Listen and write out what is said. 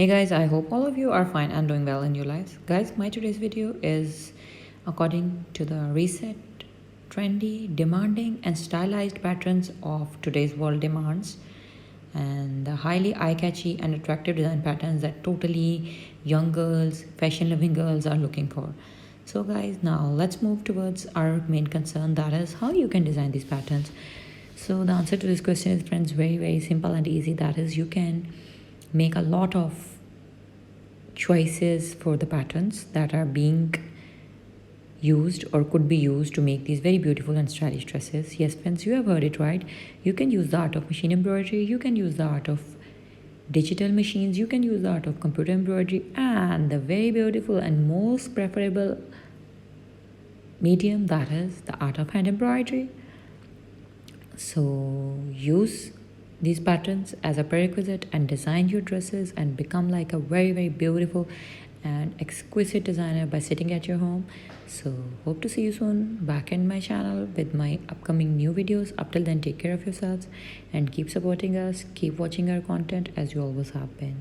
Hey guys, I hope all of you are fine and doing well in your lives. Guys, my today's video is according to the reset, trendy, demanding, and stylized patterns of today's world demands, and the highly eye-catchy and attractive design patterns that totally young girls, fashion-loving girls are looking for. So guys, now let's move towards our main concern, that is how you can design these patterns. So the answer to this question is, friends, very simple and easy. That is, you can make a lot of choices for the patterns that are being used or could be used to make these very beautiful and stylish dresses. Yes, friends, you have heard it right. You can use the art of machine embroidery, you can use the art of digital machines, you can use the art of computer embroidery, and the very beautiful and most preferable medium, that is the art of hand embroidery. So use these patterns as a prerequisite and design your dresses and become like a very beautiful and exquisite designer by sitting at your home. So hope to see you soon back in my channel with my upcoming new videos. Up till then, take care of yourselves and keep supporting us, keep watching our content as you always have been.